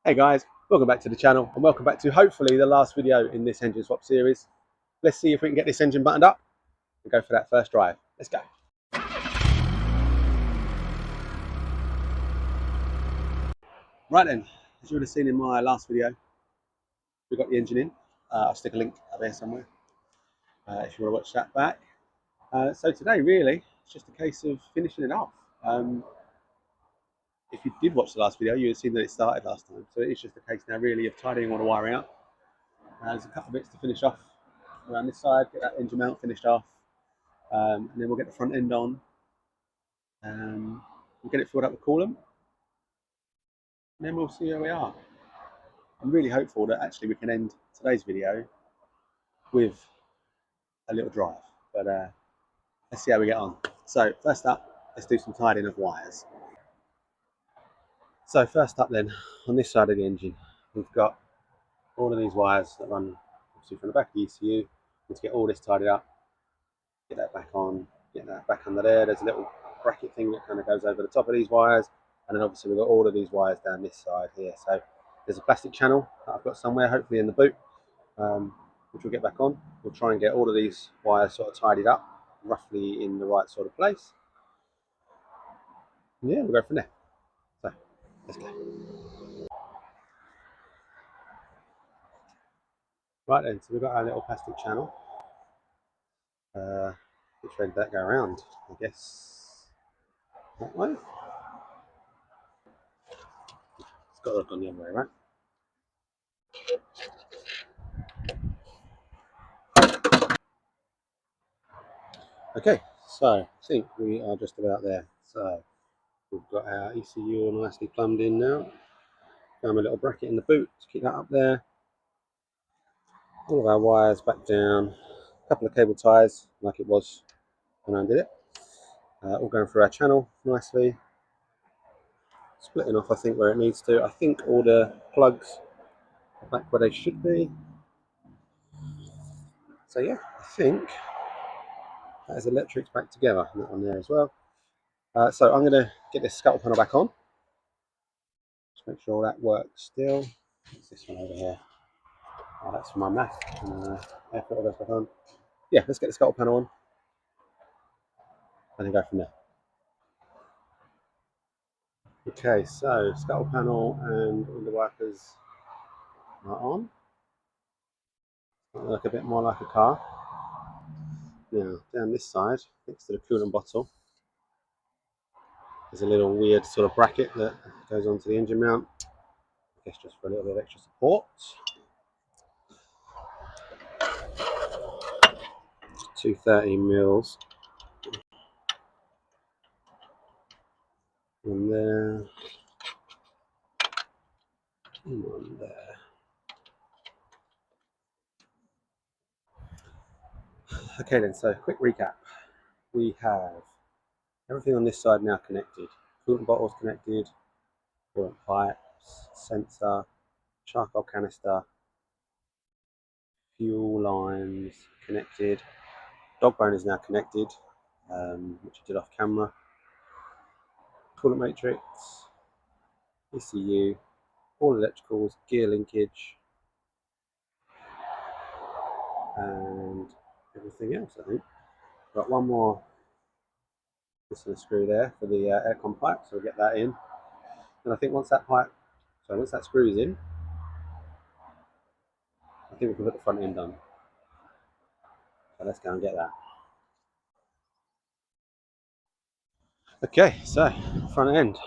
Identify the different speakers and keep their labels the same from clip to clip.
Speaker 1: Hey guys, welcome back to the channel and welcome back to hopefully the last video in this engine swap series. Let's see if we can get this engine buttoned up and go for that first drive. Let's go. Right then, as you would have seen in my last video, we got the engine in. I'll stick a link up there somewhere if you want to watch that back. So today really, it's just a case of finishing it off. If you did watch the last video, you would have seen that it started last time. So it's just a case now really of tidying all the wiring out. There's a couple of bits to finish off around this side, get that engine mount finished off. And then we'll get the front end on. We'll get it filled up with coolant. And then we'll see where we are. I'm really hopeful that actually we can end today's video with a little drive. But let's see how we get on. So first up, let's do some tidying of wires. So first up then, on this side of the engine, we've got all of these wires that run obviously from the back of the ECU. Let's get all this tidied up, get that back on, get that back under there. There's a little bracket thing that kind of goes over the top of these wires. And then obviously we've got all of these wires down this side here. So there's a plastic channel that I've got somewhere, hopefully in the boot, which we'll get back on. We'll try and get all of these wires sort of tidied up, roughly in the right sort of place. And yeah, we'll go from there. So let's go. Right then, so we've got our little plastic channel. Which way did that go around? I guess that way. It's got to look on the other way, right? Okay, so I think we are just about there. So we've got our ECU all nicely plumbed in now. Found a little bracket in the boot to keep that up there. All of our wires back down. A couple of cable ties like it was when I undid it. All going through our channel nicely. Splitting off I think where it needs to. I think all the plugs are back where they should be. So yeah, I think that is electrics back together. And that one there as well. So I'm going to get this scuttle panel back on. Just make sure all that works still. What's this one over here? Oh, that's for my Mac. Air filter goes back on. Yeah, let's get the scuttle panel on and then go from there. Okay, so scuttle panel and all the wipers are on. Look a bit more like a car. Now, down this side, next to the coolant bottle, there's a little weird sort of bracket that goes onto the engine mount. I guess just for a little bit of extra support. 230 mils. One there. And one there. Okay then, so quick recap. We have everything on this side now connected. Coolant bottles connected, coolant pipes, sensor, charcoal canister, fuel lines connected. Dog bone is now connected, which I did off camera. Coolant matrix, ECU, all electricals, gear linkage, and everything else I think. Got one more piston screw there for the aircon pipe, so we'll get that in. And I think once that screw is in, I think we can put the front end on. So let's go and get that. Okay, so front end.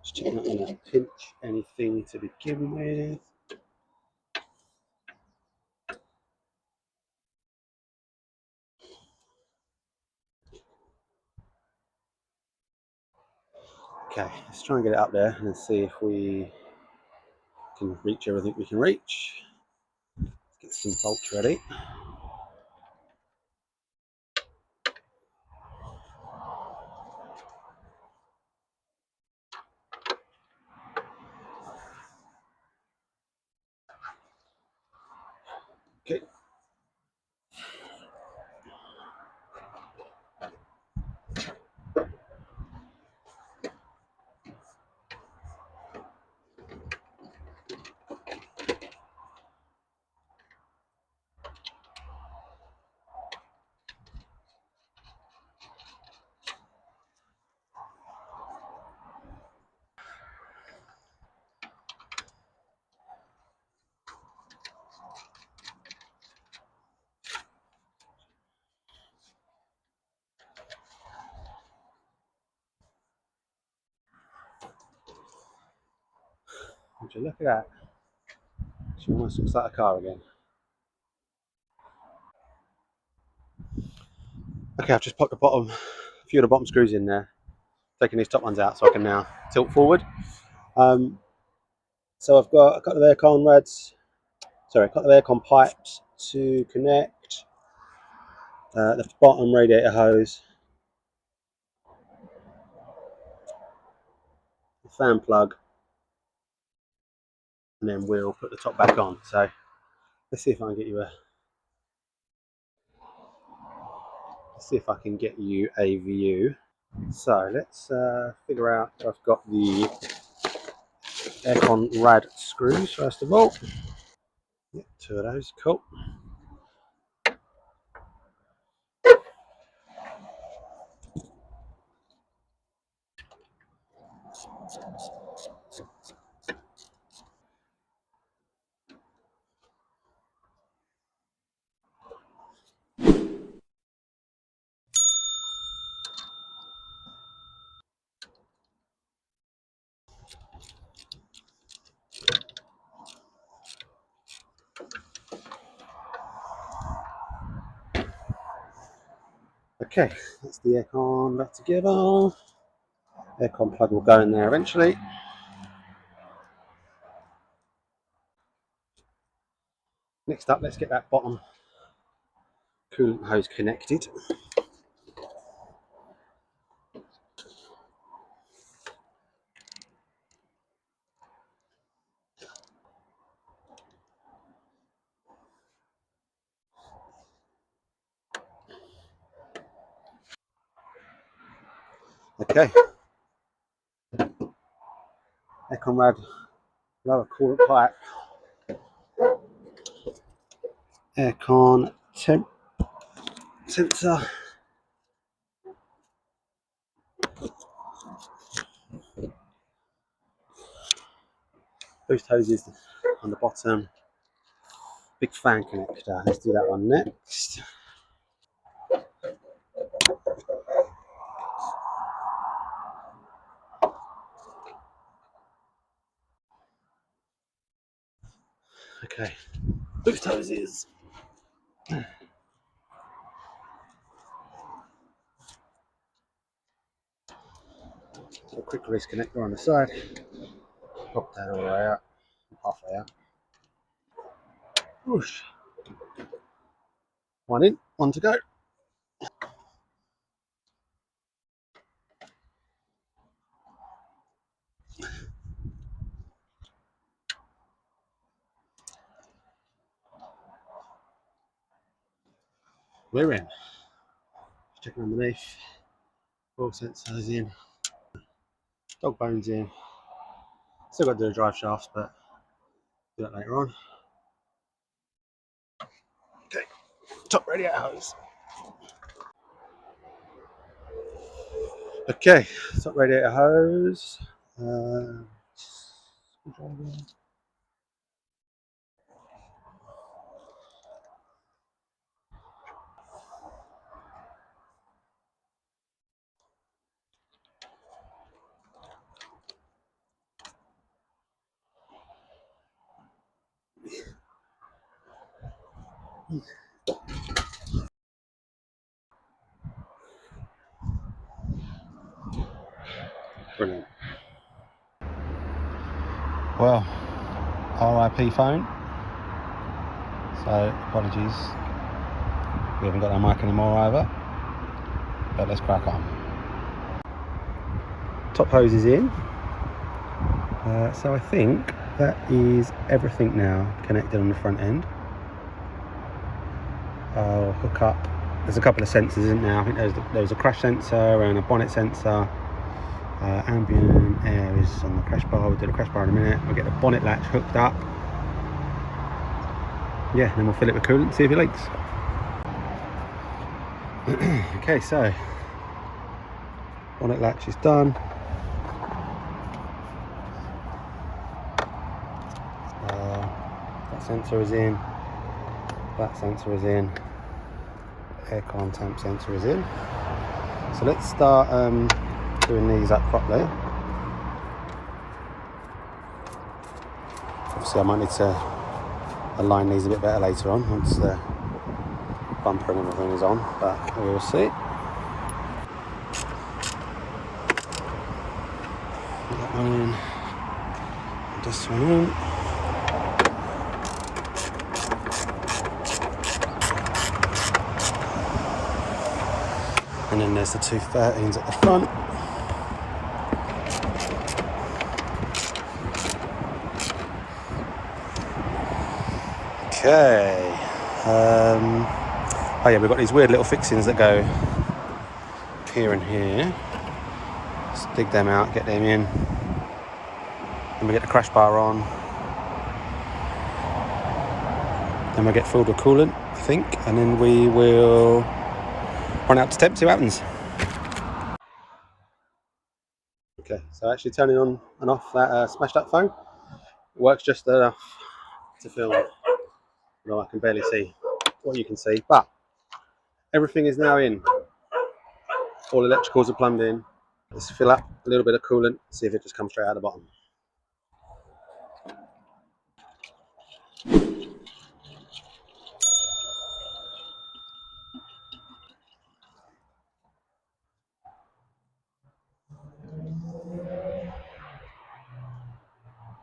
Speaker 1: Just checking not going to pinch anything to begin with. Okay, let's try and get it up there and see if we can reach everything we can reach. Let's get some bolts ready. Okay. Would you look at that? She almost looks like a car again. Okay, I've just popped a few of the bottom screws in there, taking these top ones out so I can now tilt forward. So I've got a couple of a couple of aircon pipes to connect, the bottom radiator hose, the fan plug, and then we'll put the top back on. So let's see if I can get you a view. So let's figure out if I've got the aircon rad screws first of all. Yep, two of those, cool. Okay, that's the aircon back together. Aircon plug will go in there eventually. Next up, let's get that bottom coolant hose connected. Okay, aircon rad lower coolant pipe, aircon temp sensor, boost hoses on the bottom, big fan connector. Let's do that one next. Okay, boost hoses. A quick release connector on the side. Pop that all the way out, halfway out. Whoosh. One in, one to go. We're in. Checking underneath. All sensors in. Dog bones in. Still got to do the drive shafts, but do that later on. Okay, top radiator hose. Okay, top radiator hose. Brilliant. Well, RIP phone. So apologies, we haven't got that mic anymore either. But let's crack on. Top hose is in. So I think that is everything now connected on the front end. I'll hook up. There's a couple of sensors in there. I think there's a crash sensor and a bonnet sensor. Ambient air is on the crash bar. We'll do the crash bar in a minute. We'll get the bonnet latch hooked up. Yeah, then we'll fill it with coolant, see if it leaks. Okay, so bonnet latch is done. That sensor is in. That sensor is in. Aircon temp sensor is in. So let's start doing these up properly. Obviously I might need to align these a bit better later on once the bumper and everything is on, but we will see. Put that one in, and this one in. And then there's the two 13s at the front. Okay. Oh yeah, we've got these weird little fixings that go here and here. Let's dig them out, get them in. Then we get the crash bar on. Then we'll get filled with coolant, I think, and then we will run out to temp, see what happens. Okay, so actually turning on and off that smashed up phone. It works just enough to film. No, I can barely see what you can see, but everything is now in. All electricals are plumbed in. Let's fill up a little bit of coolant, see if it just comes straight out the bottom.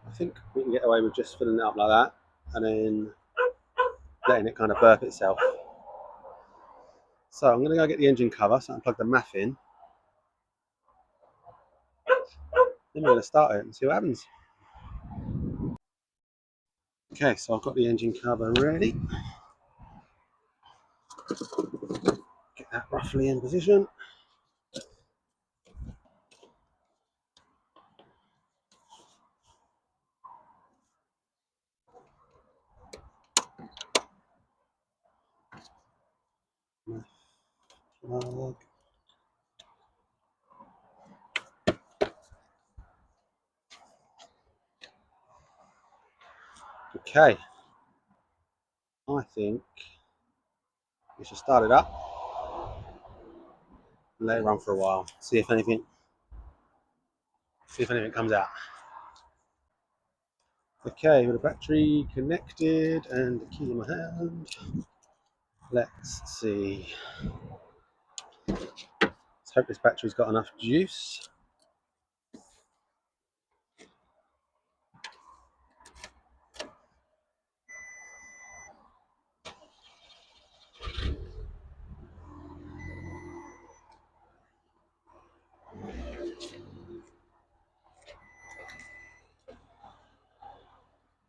Speaker 1: I think we can get away with just filling it up like that and then letting it kind of burp itself. So I'm going to go get the engine cover, so I can plug the MAF in. Then we're going to start it and see what happens. Okay, so I've got the engine cover ready. Get that roughly in position. Plug. Okay, I think we should start it up and let it run for a while. See if anything comes out. Okay, with the battery connected and the key in my hand. Let's see. Let's hope this battery's got enough juice.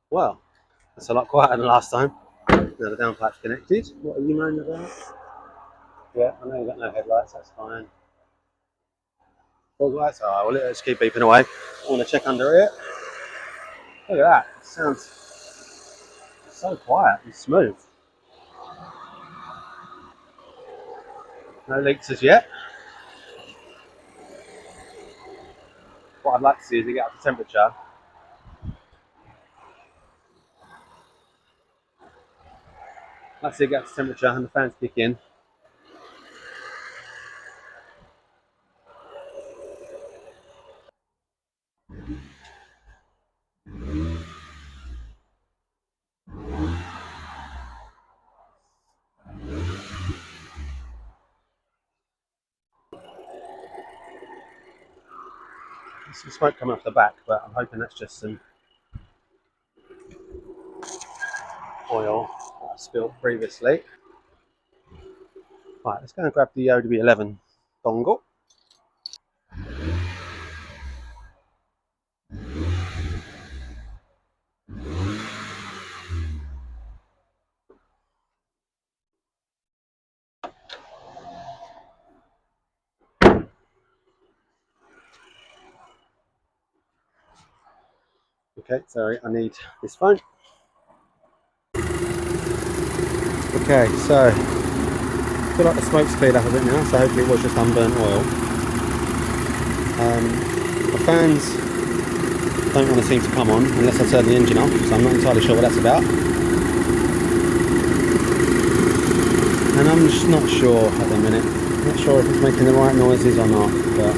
Speaker 1: Well, that's a lot quieter than last time. Now the downpipe's connected. What are you moaning about? Yeah, I know you've got no headlights, that's fine. Fog lights? Oh, well, let's keep beeping away. I want to check under it. Look at that. It sounds so quiet and smooth. No leaks as yet. What I'd like to see is it get up to temperature. Let's see it get up to temperature and the fans kick in. There's some smoke coming off the back, but I'm hoping that's just some oil that I spilled previously. Right, let's go and grab the Audi 11 dongle. Okay, sorry, I need this phone. Okay, so I feel like the smoke's cleared up a bit now, so hopefully it was just unburnt oil. The fans don't want to seem to come on unless I turn the engine off, so I'm not entirely sure what that's about. And I'm just not sure at the minute. Not sure if it's making the right noises or not, but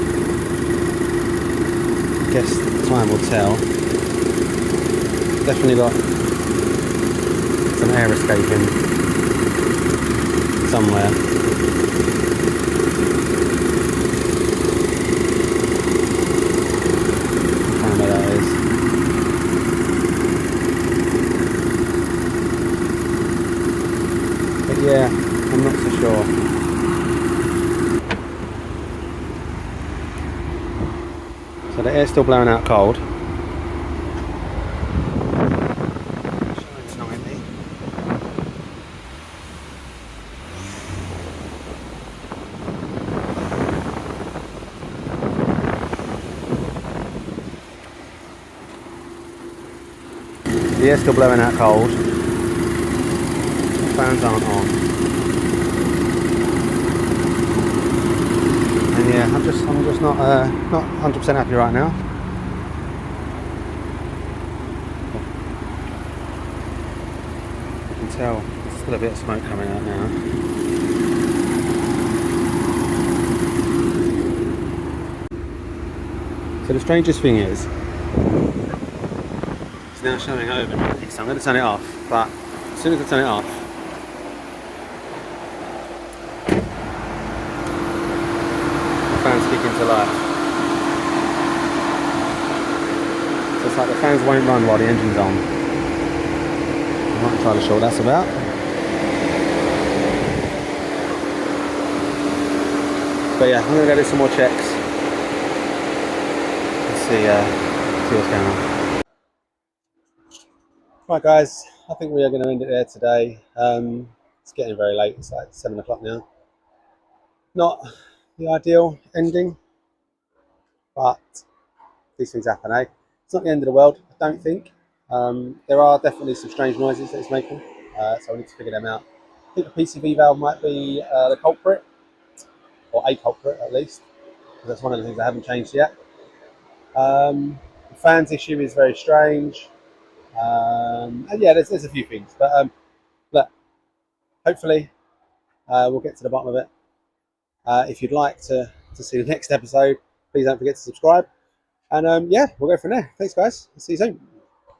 Speaker 1: I guess time will tell. Definitely got some air escaping somewhere. I don't know where that is. But yeah, I'm not so sure. So the air's still blowing out cold. The air's still blowing out cold. The fans aren't on. And yeah, I'm just not 100% happy right now. You can tell there's still a bit of smoke coming out now. So the strangest thing is, it's now showing overnight, so I'm going to turn it off, but as soon as I turn it off, the fans kick into life. So it's like the fans won't run while the engine's on. I'm not entirely sure what that's about. But yeah, I'm going to go do some more checks. Let's see what's going on. Right guys, I think we are going to end it there today. It's getting very late, it's like 7 o'clock now. Not the ideal ending, but these things happen, eh? It's not the end of the world, I don't think. There are definitely some strange noises that it's making, so I need to figure them out. I think the PCV valve might be the culprit, or a culprit at least, because that's one of the things I haven't changed yet. The fans issue is very strange. And yeah, there's a few things, but look, hopefully we'll get to the bottom of it. If you'd like to see the next episode, please don't forget to subscribe. And yeah, we'll go from there. Thanks guys, see you soon.